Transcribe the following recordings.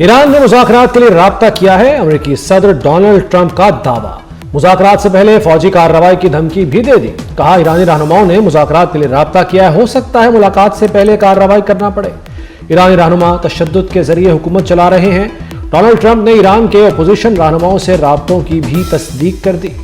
Iran ने मुज़ाकरात के लिए राब्ता किया है, अमेरिकी सदर डोनाल्ड ट्रंप का दावा। मुज़ाकरात से पहले फौजी कार्रवाई की धमकी भी दे दी। कहा, ईरानी रहनुमाओं ने मुज़ाकरात के लिए राब्ता किया है, हो सकता है मुलाकात से पहले कार्रवाई करना पड़े। ईरानी रहनुमा तशद्दुद के जरिए हुकूमत चला रहे हैं। डोनाल्ड ट्रंप ने ईरान के अपोजिशन रहनुमाओं से राब्तों की भी तस्दीक कर दी।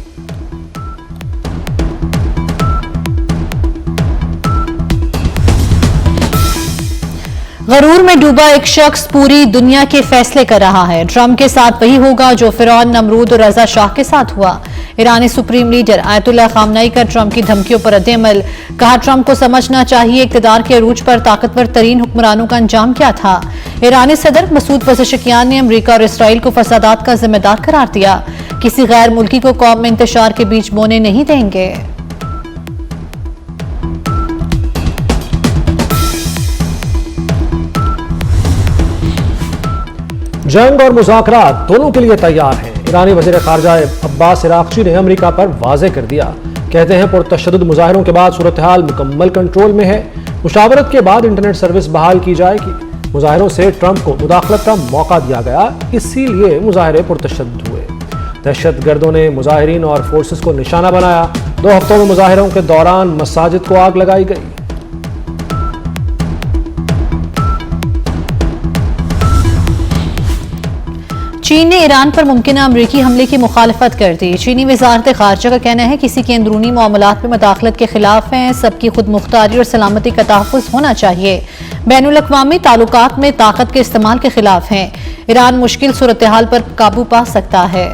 गरूर में डूबा एक शख्स पूरी दुनिया के फैसले कर रहा है। ट्रंप के साथ वही होगा जो फिरौन, नमरूद और रजा शाह के साथ हुआ। ईरानी सुप्रीम लीडर आयतुल्लाह खामनेई का ट्रंप की धमकियों पर रद्द-ए-अमल। कहा, ट्रंप को समझना चाहिए इक़्तिदार के अरूज पर ताकतवर तरीन हुक्मरानों का अंजाम क्या था। ईरानी सदर मसूद पज़ेशकियान ने अमरीका और इसराइल को फसादात का जिम्मेदार करार दिया। किसी गैर मुल्की को कौम में इंतशार के बीच बोने नहीं देंगे। जंग और मुज़ाकरात दोनों के लिए तैयार हैं। ईरानी वज़ीर ख़ारजा अब्बास इराक़ची ने अमेरिका पर वाज़े कर दिया। कहते हैं, पुरतशद्दुद मुज़ाहिरों के बाद सूरत हाल मुकम्मल कंट्रोल में है। मुशावरत के बाद इंटरनेट सर्विस बहाल की जाएगी। मुज़ाहिरों से ट्रंप को मुदाखलत का मौका दिया गया, इसीलिए मुज़ाहिरे पुरतशद्दुद हुए। दहशतगर्दों ने मुज़ाहिरीन और फोर्सेस को निशाना बनाया। 2 हफ्तों में मुज़ाहिरों के दौरान मसाजिद को आग लगाई गई। चीन ने ईरान पर मुमकिन अमरीकी हमले की मुखालफत कर दी। चीनी वज़ारत ख़ारजा का कहना है, किसी के अंदरूनी मामलात में मुदाखलत के खिलाफ हैं। सबकी खुद मुख्तारी और सलामती का तहफ़्फ़ुज़ होना चाहिए। बैनुल-अक़वामी ताल्लुकात में ताकत के इस्तेमाल के खिलाफ हैं। ईरान मुश्किल सूरत हाल पर काबू पा सकता है।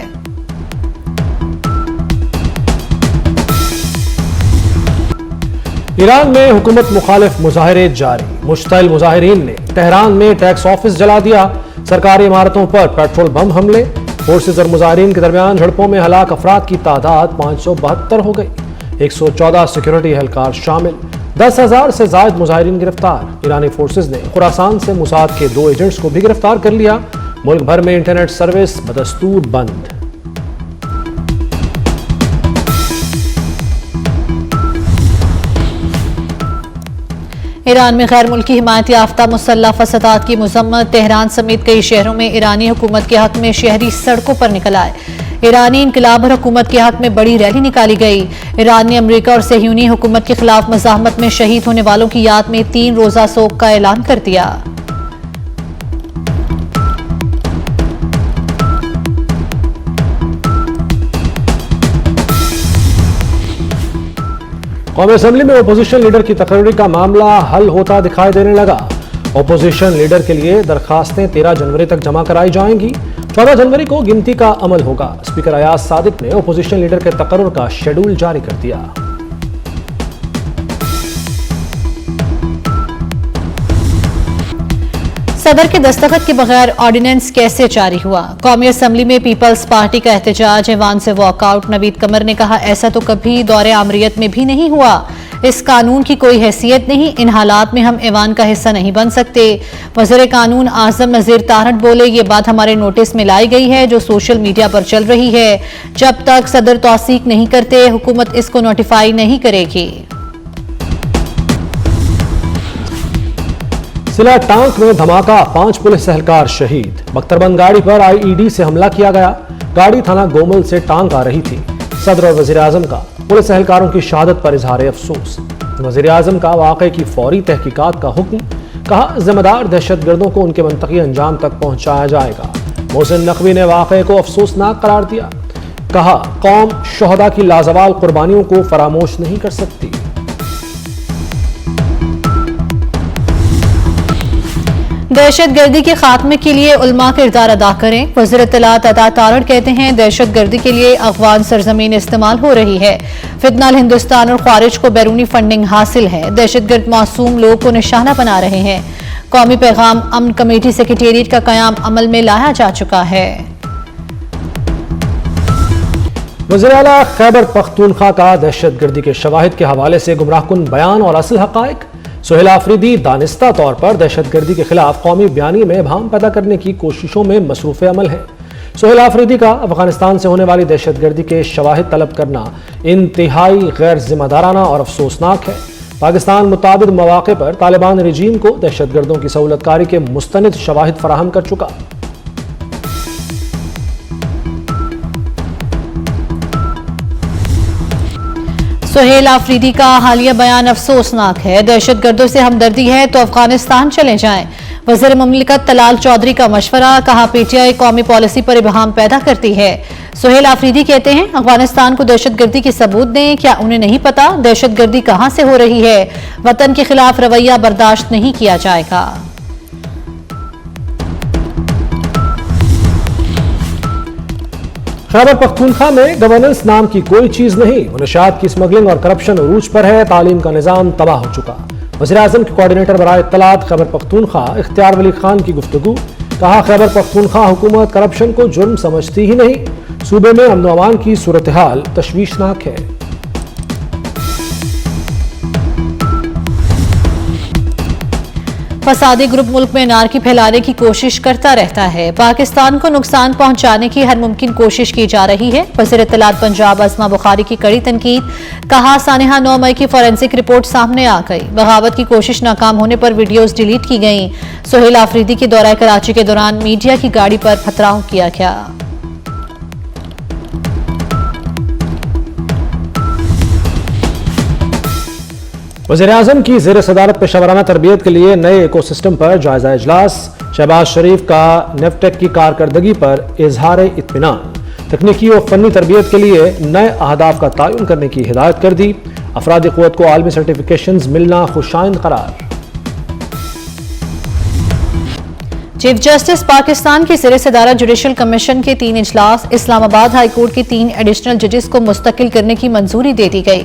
ईरान में हुकूमत मुखालिफ मुजाहरे जारी। मुश्तइल मुजाहिरीन ने तेहरान में टैक्स ऑफिस जला दिया। सरकारी इमारतों पर पेट्रोल बम हमले। फोर्सेस और मुजाहिरीन के दरमियान झड़पों में हलाक अफराद की तादाद 572 हो गई। 114 सिक्योरिटी एहलकार शामिल। 10,000 से जायद मुजाहिरीन गिरफ्तार। ईरानी फोर्सेस ने खुरासान से मुसाद के 2 एजेंट्स को भी गिरफ्तार कर लिया। मुल्क भर में इंटरनेट सर्विस बदस्तूर बंद। ईरान में गैर मुल्की हिमायत याफ्ता मुसल्लह फसादात की मजम्मत। तेहरान समेत कई शहरों में ईरानी हुकूमत के हक में शहरी सड़कों पर निकल आए। ईरानी इनकलाब और हुकूमत के हक में बड़ी रैली निकाली गई। ईरान ने अमरीका और सहयूनी हुकूमत के खिलाफ मज़ाहमत में शहीद होने वालों की याद में 3 रोज़ा सोग का ऐलान कर दिया। कौमी असेंबली में अपोजिशन लीडर की तकरीर का मामला हल होता दिखाई देने लगा। अपोजिशन लीडर के लिए दरखास्तें 13 जनवरी तक जमा कराई जाएंगी। 14 जनवरी को गिनती का अमल होगा। स्पीकर अयाज सादिक ने अपोजिशन लीडर के तकरीर का शेड्यूल जारी कर दिया। सदर के दस्तखत के बगैर ऑर्डिनेंस कैसे जारी हुआ। कौमी असेंबली में पीपल्स पार्टी का एहतजाज, ऐवान से वॉकआउट। नवीद कमर ने कहा, ऐसा तो कभी दौरे आमरीत में भी नहीं हुआ। इस कानून की कोई हैसियत नहीं। इन हालात में हम ऐवान का हिस्सा नहीं बन सकते। वज़ीर कानून आज़म नज़ीर तारहट बोले, ये बात हमारे नोटिस में लाई गई है जो सोशल मीडिया पर चल रही है। जब तक सदर तौसीक नहीं करते, हुकूमत इसको नोटिफाई नहीं करेगी। सिला टांक में धमाका, 5 पुलिस एहलकार शहीद। बख्तरबंद गाड़ी पर IED से हमला किया गया। गाड़ी थाना गोमल से टांक आ रही थी। सदर और वजीर आजम का पुलिस एहलकारों की शहादत पर इजहार अफसोस। वजीर आजम का वाक़े की फौरी तहकीकात का हुक्म। कहा, जिम्मेदार दहशतगर्दों को उनके मंतकी अंजाम तक पहुंचाया जाएगा। मोहसिन नकवी ने वाक़े को अफसोसनाक करार दिया। कहा, कौम शहदा की लाजवाल कुर्बानियों को फरामोश नहीं कर सकती। दहशतगर्दी के खात्मे के लिए उलमा किरदार अदा करें। वज़ीर इत्तलात अता तारड़ कहते हैं, दहशतगर्दी के लिए अफगान सरजमीन इस्तेमाल हो रही है। फितनाल हिंदुस्तान और ख्वारिज को बैरूनी फंडिंग हासिल है। दहशतगर्द मासूम लोगों को निशाना बना रहे हैं। कौमी पैगाम अमन कमेटी सेक्रेटेरिएट का कयाम अमल में लाया जा चुका है। वज़ीर आला खैबर पख्तूनख्वा का दहशतगर्दी के शवाहिद के हवाले से गुमराहकुन बयान और असल हक़ाइक़। सुहेल आफरीदी दानिस्ता तौर पर दहशतगर्दी के खिलाफ कौमी बयानी में भाम पैदा करने की कोशिशों में मसरूफ़ अमल है। सुहेल आफरीदी का अफगानिस्तान से होने वाली दहशतगर्दी के शवाहिद तलब करना इंतहाई गैर जिम्मेदाराना और अफसोसनाक है। पाकिस्तान मुताबिद मौक़े पर तालिबान रजीम को दहशतगर्दों की सहूलतकारी के मुस्तनिद शवाहिद फराहम कर चुका। सुहेल आफरीदी का हालिया बयान अफसोसनाक है। दहशतगर्दों से हमदर्दी है तो अफगानिस्तान चले जाएं। वज़ीर मुमलिकत तलाल चौधरी का मशवरा, कहा पीटीआई कौमी पॉलिसी पर इबहम पैदा करती है। सुहेल आफरीदी कहते हैं अफगानिस्तान को दहशतगर्दी के सबूत दें, क्या उन्हें नहीं पता दहशतगर्दी कहां से हो रही है? वतन के खिलाफ रवैया बर्दाश्त नहीं किया जाएगा। खैबर पख्तूनख्वा में गवर्नेंस नाम की कोई चीज नहीं। मुनशियात की स्मगलिंग और करप्शन उरूज पर है। तालीम का निजाम तबाह हो चुका। वज़ीर आज़म के कोऑर्डिनेटर बराए इत्तलात खैबर पख्तूनख्वा इख्तियार वली खान की गुफ्तगू, कहा खैबर पख्तूनख्वा हुकूमत करप्शन को जुर्म समझती ही नहीं। सूबे में अमन व अमान की सूरत हाल तशवीशनाक है। फसादी ग्रुप मुल्क में नारकी फैलाने की कोशिश करता रहता है। पाकिस्तान को नुकसान पहुंचाने की हर मुमकिन कोशिश की जा रही है। वज़ीर इत्तलात पंजाब अस्मा बुखारी की कड़ी तनकीद, कहा सानिहा 9 मई की फॉरेंसिक रिपोर्ट सामने आ गई। बगावत की कोशिश नाकाम होने पर वीडियोज डिलीट की गई। सुहेल आफरीदी के दौरा कराची के दौरान मीडिया की गाड़ी पर पथराव किया गया। वज़ीर-ए-आज़म की ज़ेर सदारत पेशावराना तरबियत के लिए नए इकोसिस्टम पर जायजा इजलास। शहबाज शरीफ का नेफ्टेक की कारकर्दगी पर इजहार इत्मीनान। तकनीकी और फनी तरबियत के लिए नए अहदाफ का तयन करने की हिदायत कर दी। अफरादी क़ुव्वत को आलमी सर्टिफिकेशंस मिलना खुशाइंद करार। चीफ जस्टिस पाकिस्तान की ज़ेर सदारत जुडिशल कमीशन के 3 इजलास। इस्लामाबाद हाई कोर्ट के 3 एडिशनल जजेस को मुस्तकिल करने की मंजूरी दे दी गई।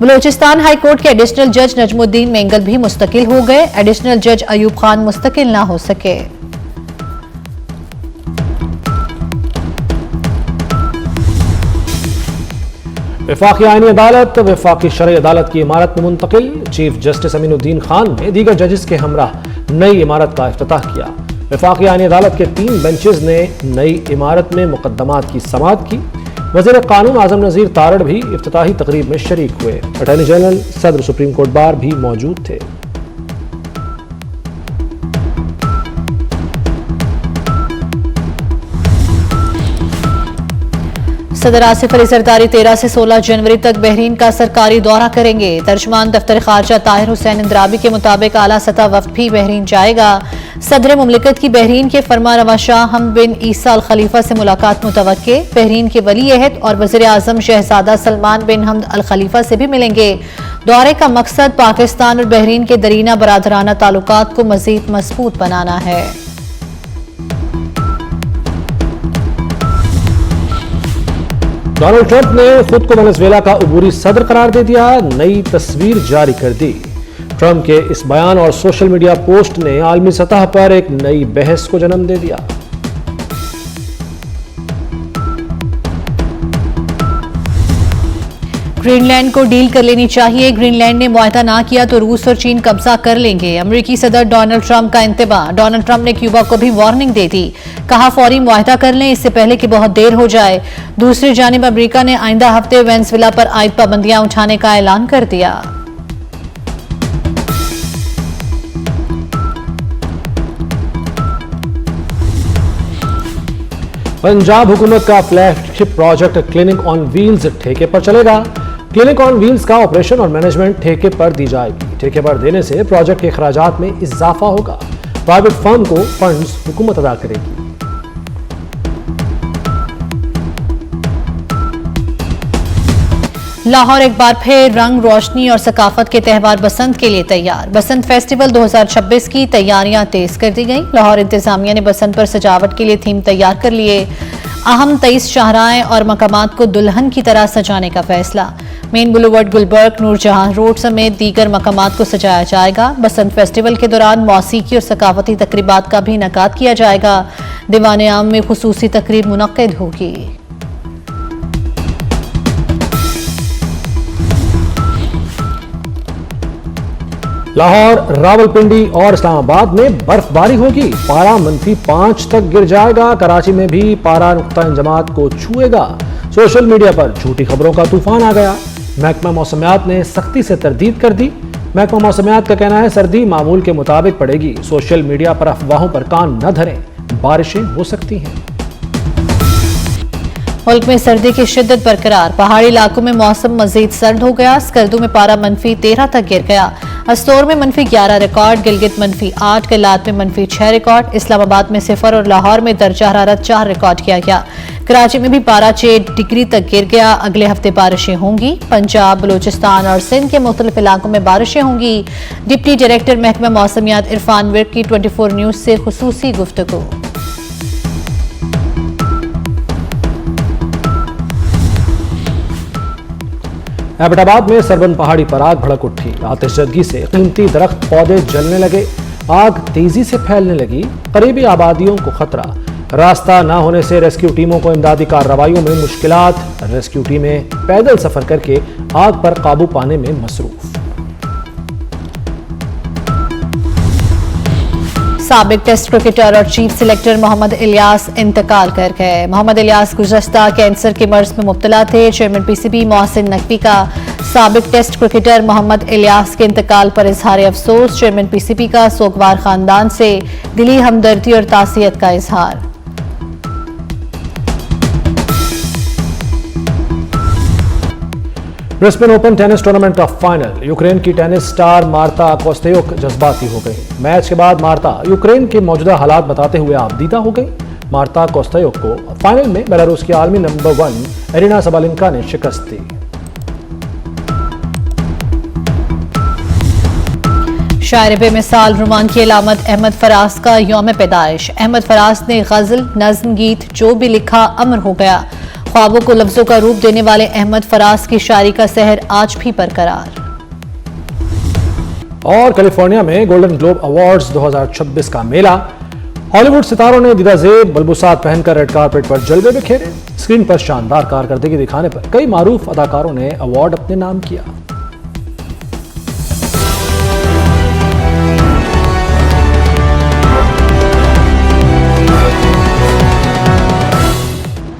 बलूचिस्तान हाई कोर्ट के एडिशनल जज नजमुद्दीन मेंगल भी मुस्तकिल हो गए। एडिशनल जज अयूब खान मुस्तकिल ना हो सके। वफाकी आईनी अदालत वफाकी शरई अदालत की इमारत में मुंतकिल। चीफ जस्टिस अमीनुद्दीन खान ने दीगर जजेस के हमराह नई इमारत का इफ्तिताह किया। वफाकी आईनी अदालत के 3 बेंचेज ने नई इमारत में मुकदमात की समाअत की। वज़ीर कानून आज़म नज़ीर तारड़ भी इफ्तिताही तकरीब में शरीक हुए। अटॉर्नी जनरल सदर सुप्रीम कोर्ट बार भी मौजूद थे। सदर आसिफ अली जरदारी 13 से 16 जनवरी तक बहरीन का सरकारी दौरा करेंगे। तर्जमान दफ्तर खारजा ताहिर हुसैन इंद्राबी के मुताबिक आला सतह वफ्द भी बहरीन जाएगा। सदर मुमलिकत की बहरीन के फरमानरवा शाह हमद बिन ईसा अल खलीफा से मुलाकात मुतवक्के। बहरीन के वली अहद और वज़ीर आज़म शहजादा सलमान बिन हमद अल खलीफा से भी मिलेंगे। दौरे का मकसद पाकिस्तान और बहरीन के दरीना बरादराना ताल्लुकात को मजीद मजबूत बनाना है। डोनाल्ड ट्रंप ने खुद को वेनेजुएला का अबूरी सदर करार दे दिया। नई तस्वीर जारी कर दी। ट्रंप के इस बयान और सोशल मीडिया पोस्ट ने आलमी सतह पर एक नई बहस को जन्म दे दिया। ग्रीनलैंड को डील कर लेनी चाहिए। ग्रीनलैंड ने मुआहदा ना किया तो रूस और चीन कब्जा कर लेंगे। अमेरिकी सदर डोनाल्ड ट्रंप का इंतबाह। डोनाल्ड ट्रंप ने क्यूबा को भी वार्निंग दे दी। कहा फौरी मुआहदा कर लें इससे पहले कि बहुत देर हो जाए। दूसरी जानिब अमेरिका ने आइंदा हफ्ते वेनेजुएला पर आयद पाबंदियां उठाने का ऐलान कर दिया। पंजाब हुकूमत का flagship project clinic on wheels ठेके पर चलेगा। क्लिनिक ऑन व्हील्स का ऑपरेशन और मैनेजमेंट ठेके पर दी जाएगी। ठेके पर देने से प्रोजेक्ट के अखराजात में इजाफा होगा। प्राइवेट फर्म को फंड्स हुकूमत अदा करेगी। लाहौर एक बार फिर रंग, रोशनी और सकाफत के त्यौहार बसंत के लिए तैयार। बसंत फेस्टिवल 2026 की तैयारियां तेज कर दी गई। लाहौर इंतजामिया ने बसंत पर सजावट के लिए थीम तैयार कर लिए। अहम 23 शाहराएं और मकामात को दुल्हन की तरह सजाने का फैसला। Main boulevard, Gulberg, Noorjahan road समेत दीगर मकामात को सजाया जाएगा। बसंत फेस्टिवल के दौरान मौसीकी और सकाफती तकरीबात का भी इनेकाद किया जाएगा। दीवान आम में खुसूसी तकरीब मुनक्किद होगी। लाहौर, रावलपिंडी और इस्लामाबाद में बर्फबारी होगी। पारा -5 तक गिर जाएगा। कराची में भी पारा नुक्ता इंजमात को छुएगा। सोशल मीडिया पर झूठी खबरों का तूफान आ गया। महकमा मौसमियात ने सख्ती से तरदीद कर दी। महकमा मौसमियात का कहना है सर्दी मामूल के मुताबिक पड़ेगी। सोशल मीडिया पर अफवाहों पर कान न धरें, बारिशें हो सकती हैं। मुल्क में सर्दी की शिद्दत बरकरार, पहाड़ी इलाकों में मौसम मजीद सर्द हो गया। स्कर्दू में पारा -13 तक गिर गया। अस्तोर में -11 रिकॉर्ड, गिलगित -8, गलात में -6 रिकॉर्ड, इस्लामाबाद में 0 और लाहौर में दर्जा हरारत 4 रिकॉर्ड किया गया। कराची में भी पारा 6 डिग्री तक गिर गया। अगले हफ्ते बारिशें होंगी। पंजाब, बलूचिस्तान और सिंध के मुख्तलिफ इलाकों में बारिशें होंगी। डिप्टी डायरेक्टर महकमा मौसमियात इरफान विर्क की 24 न्यूज से खुसूसी गुफ्तगू। एबटाबाद में सरबन पहाड़ी पर आग भड़क उठी। आतिशजदगी से कीमती दरख्त पौधे जलने लगे। आग तेजी से फैलने लगी। करीबी आबादियों को खतरा। रास्ता न होने से रेस्क्यू टीमों को इमदादी कार्रवाइयों में मुश्किलात। रेस्क्यू टीमें पैदल सफर करके आग पर काबू पाने में मसरूफ। साबिक टेस्ट क्रिकेटर और चीफ सिलेक्टर मोहम्मद इलियास इंतकाल कर गए। मोहम्मद इलियास गुज़श्ता कैंसर के मर्ज में मुब्तला थे। चेयरमैन पीसीबी मोहसिन नकवी का साबिक टेस्ट क्रिकेटर मोहम्मद इलियास के इंतकाल पर इजहार अफसोस। चेयरमैन पीसीबी का सोगवार खानदान से दिली हमदर्दी और तासियत का इजहार। ब्रिस्बेन ओपन टेनिस टूर्नामेंट का फाइनल। यूक्रेन की टेनिस स्टार मार्ता कोस्टेयुक जज्बाती हो गई। मैच के बाद मार्ता यूक्रेन के मौजूदा हालात बताते हुए आपदीदा हो गई। मार्ता कोस्टेयुक को फाइनल में बेलारूस की आलमी नंबर 1 एरिना सबालेंका ने शिकस्त दी। शायर बेमिसाल रुमान की अलामत अहमद फराज का यौम पैदाइश। अहमद फराज ने गजल, नज्म, गीत जो भी लिखा अमर हो गया। ख्वाबों को लफ्जों का रूप देने वाले अहमद फराज की शायरी का सहर आज भी बरकरार। और कैलिफोर्निया में गोल्डन ग्लोब अवार्ड्स 2026 का मेला। हॉलीवुड सितारों ने दीदाजेब बलबुसात पहनकर रेड कार्पेट पर जलवे बिखेरे। स्क्रीन पर शानदार कारकर्दगी दिखाने पर कई मारूफ अदाकारों ने अवार्ड अपने नाम किया।